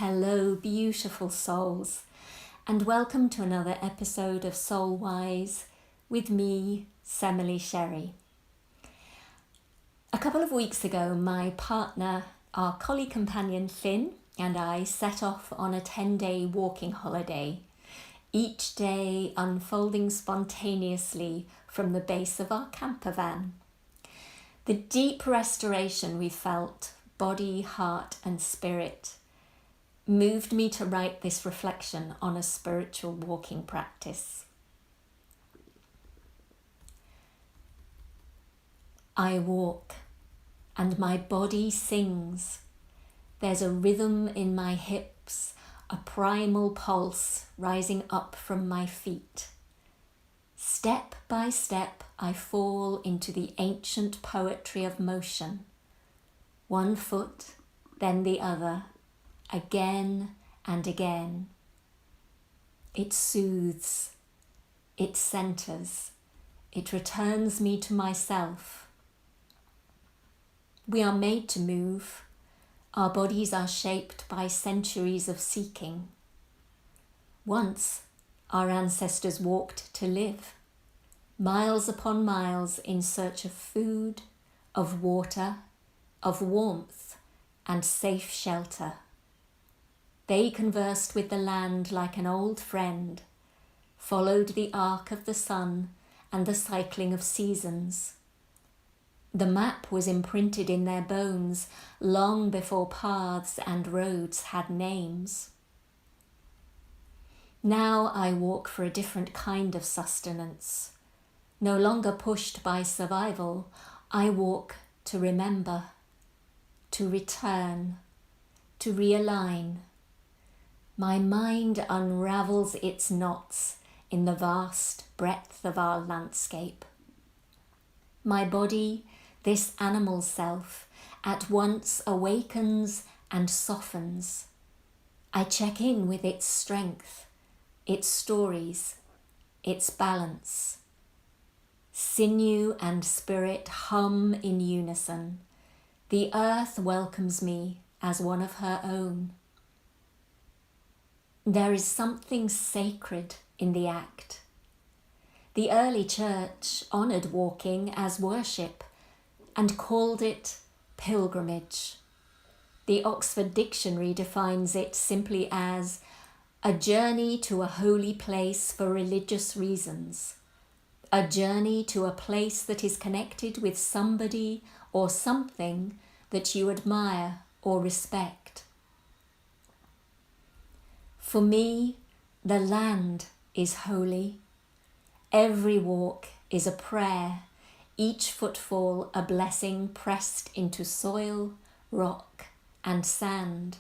Hello, beautiful souls, and welcome to another episode of Soul Wise with me, Semele Sherry. A couple of weeks ago, my partner, our collie companion Finn, and I set off on a 10-day walking holiday, each day unfolding spontaneously from the base of our camper van. The deep restoration we felt, body, heart, and spirit, moved me to write this reflection on a spiritual walking practice. I walk and my body sings. There's a rhythm in my hips, a primal pulse rising up from my feet. Step by step, I fall into the ancient poetry of motion. One foot, then the other, again and again. It soothes, it centers, it returns me to myself. We are made to move. Our bodies are shaped by centuries of seeking. Once, our ancestors walked to live, miles upon miles in search of food, of water, of warmth, and safe shelter. They conversed with the land like an old friend, followed the arc of the sun and the cycling of seasons. The map was imprinted in their bones long before paths and roads had names. Now I walk for a different kind of sustenance. No longer pushed by survival, I walk to remember, to return, to realign. My mind unravels its knots in the vast breadth of our landscape. My body, this animal self, at once awakens and softens. I check in with its strength, its stories, its balance. Sinew and spirit hum in unison. The earth welcomes me as one of her own. There is something sacred in the act. The early church honoured walking as worship and called it pilgrimage. The Oxford Dictionary defines it simply as a journey to a holy place for religious reasons, a journey to a place that is connected with somebody or something that you admire or respect. For me, the land is holy. Every walk is a prayer, each footfall a blessing pressed into soil, rock, and sand.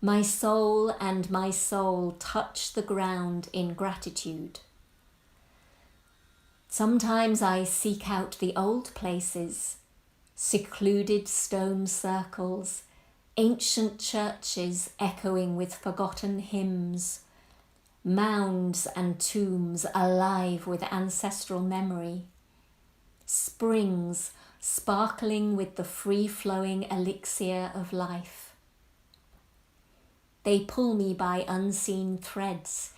My soul and my soul touch the ground in gratitude. Sometimes I seek out the old places, secluded stone circles, ancient churches echoing with forgotten hymns, mounds and tombs alive with ancestral memory, springs sparkling with the free-flowing elixir of life. They pull me by unseen threads,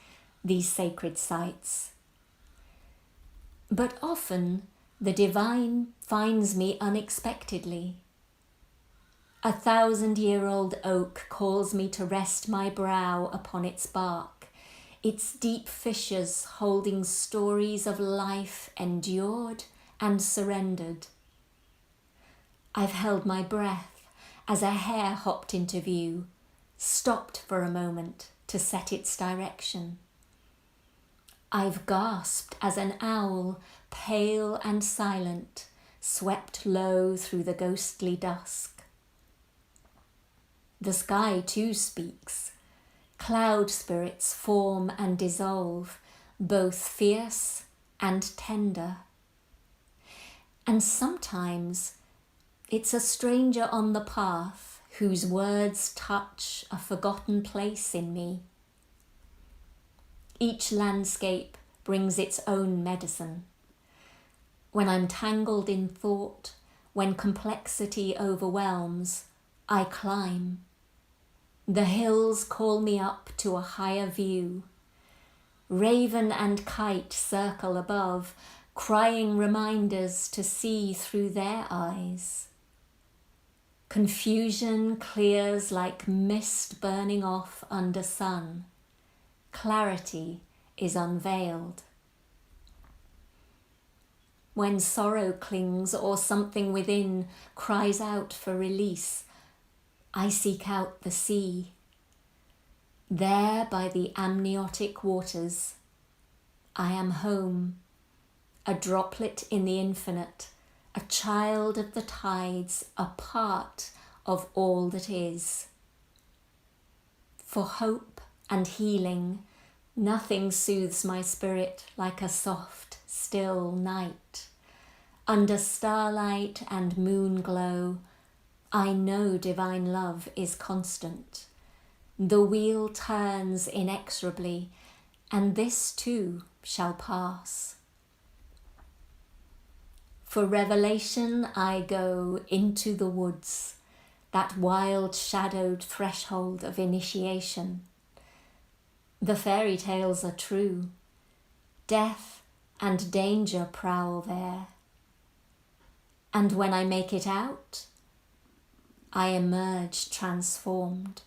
these sacred sites. But often the divine finds me unexpectedly. 1,000-year-old oak calls me to rest my brow upon its bark, its deep fissures holding stories of life endured and surrendered. I've held my breath as a hare hopped into view, stopped for a moment to set its direction. I've gasped as an owl, pale and silent, swept low through the ghostly dusk. The sky too speaks. Cloud spirits form and dissolve, both fierce and tender. And sometimes it's a stranger on the path whose words touch a forgotten place in me. Each landscape brings its own medicine. When I'm tangled in thought, when complexity overwhelms, I climb. The hills call me up to a higher view. Raven and kite circle above, crying reminders to see through their eyes. Confusion clears like mist burning off under sun. Clarity is unveiled. When sorrow clings or something within cries out for release, I seek out the sea. There by the amniotic waters, I am home, a droplet in the infinite, a child of the tides, a part of all that is. For hope and healing, nothing soothes my spirit like a soft, still night. Under starlight and moon glow, I know divine love is constant. The wheel turns inexorably, and this too shall pass. For revelation I go into the woods, that wild shadowed threshold of initiation. The fairy tales are true. Death and danger prowl there. And when I make it out, I emerge transformed.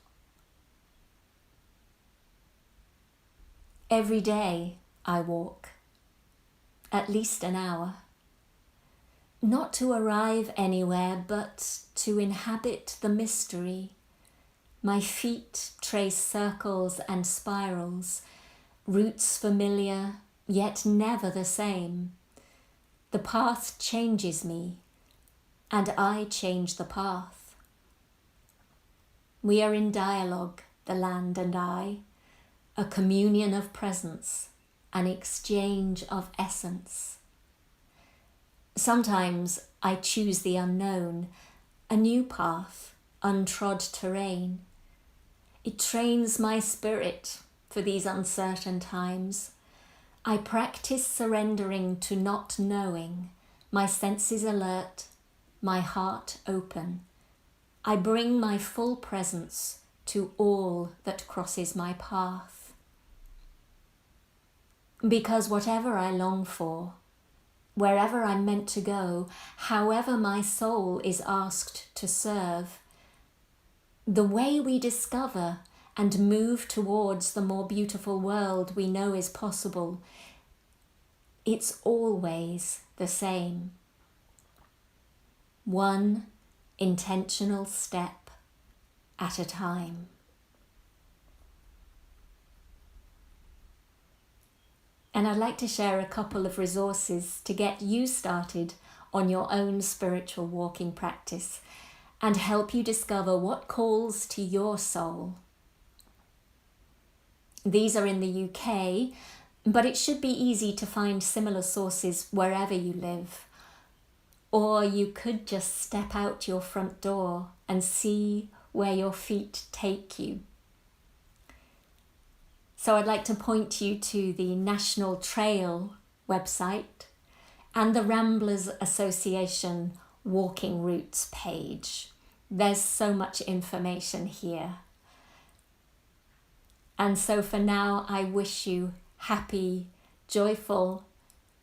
Every day I walk, at least an hour. Not to arrive anywhere, but to inhabit the mystery. My feet trace circles and spirals, routes familiar, yet never the same. The path changes me, and I change the path. We are in dialogue, the land and I, a communion of presence, an exchange of essence. Sometimes I choose the unknown, a new path, untrod terrain. It trains my spirit for these uncertain times. I practice surrendering to not knowing, my senses alert, my heart open. I bring my full presence to all that crosses my path. Because whatever I long for, wherever I'm meant to go, however my soul is asked to serve, the way we discover and move towards the more beautiful world we know is possible, it's always the same. One intentional step at a time. And I'd like to share a couple of resources to get you started on your own spiritual walking practice and help you discover what calls to your soul. These are in the UK, but it should be easy to find similar sources wherever you live. Or you could just step out your front door and see where your feet take you. So I'd like to point you to the National Trail website and the Ramblers Association walking routes page. There's so much information here. And so for now, I wish you happy, joyful,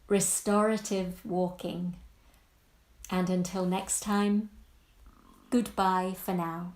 restorative walking. And until next time, goodbye for now.